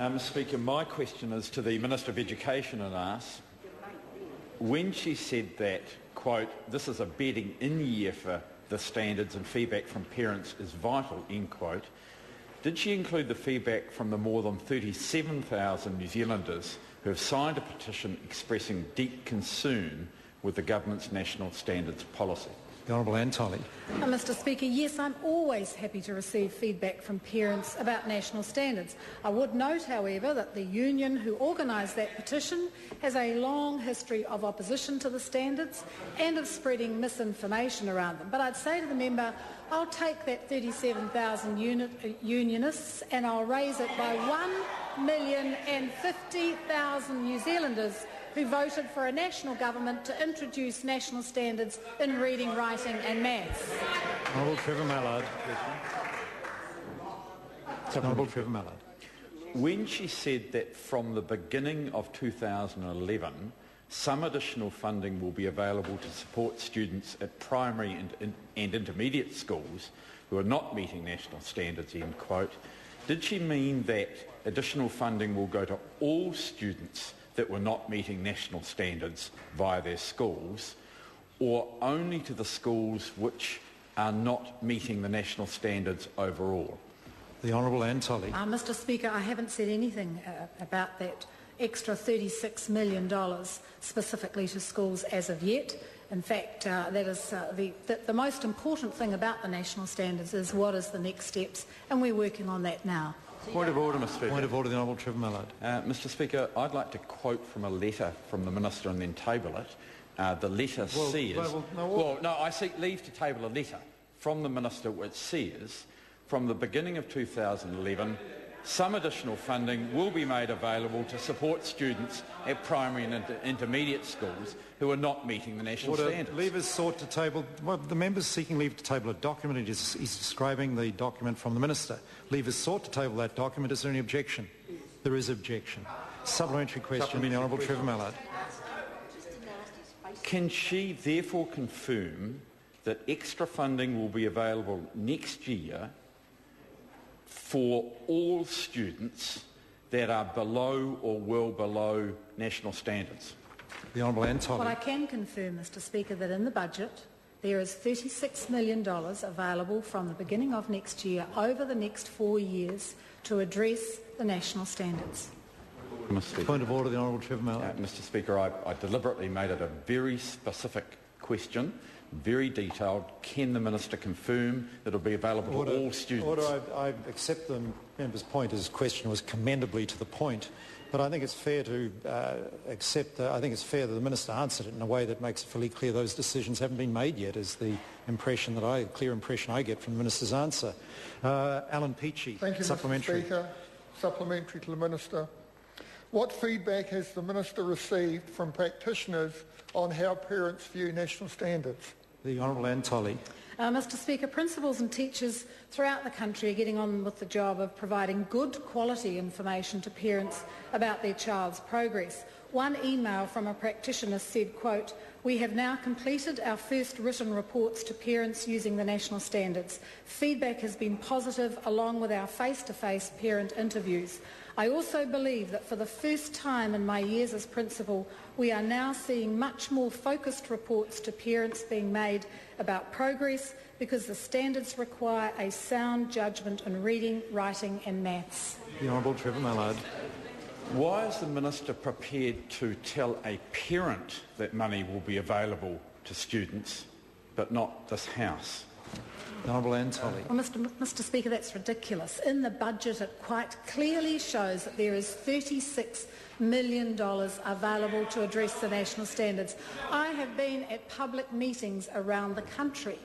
Mr Speaker, my question is to the Minister of Education and asks, when she said that, quote, this is a bedding in year for the standards and feedback from parents is vital, end quote, did she include the feedback from the more than 37,000 New Zealanders who have signed a petition expressing deep concern with the government's national standards policy? The Honourable Anne Tolley. Mr Speaker, yes, I'm always happy to receive feedback from parents about national standards. I would note, however, that the union who organised that petition has a long history of opposition to the standards and of spreading misinformation around them. But I'd say to the member, I'll take that 37,000 unionists and I'll raise it by 1,050,000 New Zealanders who voted for a national government to introduce national standards in reading, writing and maths. Honourable Trevor Mallard. Honourable Trevor Mallard. When she said that from the beginning of 2011, some additional funding will be available to support students at primary and intermediate schools who are not meeting national standards, end quote, did she mean that additional funding will go to all students that were not meeting national standards via their schools, or only to the schools which are not meeting the national standards overall? The Honourable Anne Tolley. Mr Speaker, I haven't said anything about that extra $36 million specifically to schools as of yet. In fact, that is the most important thing about the national standards is what is the next steps, and we're working on that now. Point of order, Mr Speaker. Point of order, the Honourable Trevor Mallard. Mr Speaker, I'd like to quote from a letter from the Minister and then table it. The letter says... I seek leave to table a letter from the Minister which says, from the beginning of 2011, some additional funding will be made available to support students at primary and intermediate schools who are not meeting the national standards. Leave sought to table. Well, the member's seeking leave to table a document. He's describing the document from the Minister. Leave is sought to table that document. Is there any objection? There is objection. Supplementary question, the Honourable Trevor Mallard. Can she therefore confirm that extra funding will be available next year for all students that are below or well below national standards? The Honourable Anne Tolley. Well, I can confirm, Mr Speaker, that in the budget there is $36 million available from the beginning of next year over the next 4 years to address the national standards. Point of order, the Honourable Trevor Mallard. Mr Speaker, I deliberately made it a very specific question, very detailed. Can the Minister confirm that it will be available to all students? Order. I accept the member's point. His question was commendably to the point, but I think it's fair to I think it's fair that the Minister answered it in a way that makes it fully clear those decisions haven't been made yet, is the impression that clear impression I get from the Minister's answer. Alan Peachy. Thank you, supplementary. Mr Speaker. Supplementary to the Minister. What feedback has the Minister received from practitioners on how parents view national standards? The Honourable Anne Tolley. Mr Speaker, principals and teachers throughout the country are getting on with the job of providing good quality information to parents about their child's progress. One email from a practitioner said, quote, "We have now completed our first written reports to parents using the national standards. Feedback has been positive along with our face-to-face parent interviews. I also believe that for the first time in my years as principal, we are now seeing much more focused reports to parents being made about progress because the standards require a sound judgment in reading, writing and maths." The Honourable Trevor Mallard. Why is the Minister prepared to tell a parent that money will be available to students, but not this House? The Honourable Anne Tolley. Well, Mr Speaker, that's ridiculous. In the budget it quite clearly shows that there is $36 million available to address the national standards. I have been at public meetings around the country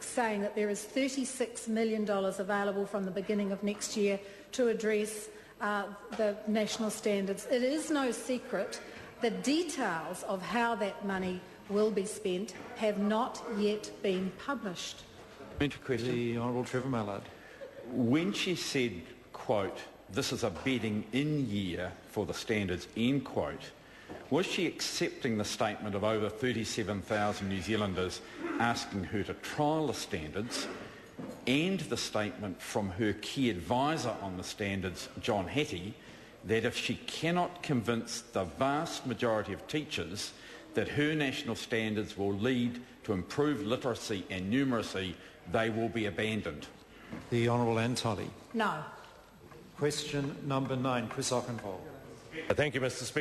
saying that there is $36 million available from the beginning of next year to address the national standards. It is no secret the details of how that money will be spent have not yet been published. The Honourable Trevor Mallard. When she said, quote, "This is a bedding in year for the standards," end quote, was she accepting the statement of over 37,000 New Zealanders asking her to trial the standards and the statement from her key advisor on the standards, John Hattie, that if she cannot convince the vast majority of teachers that her national standards will lead to improved literacy and numeracy, they will be abandoned. The Honourable Anne Tully. No. Question number 9, Chris Ockenvold. Thank you, Mr. Speaker.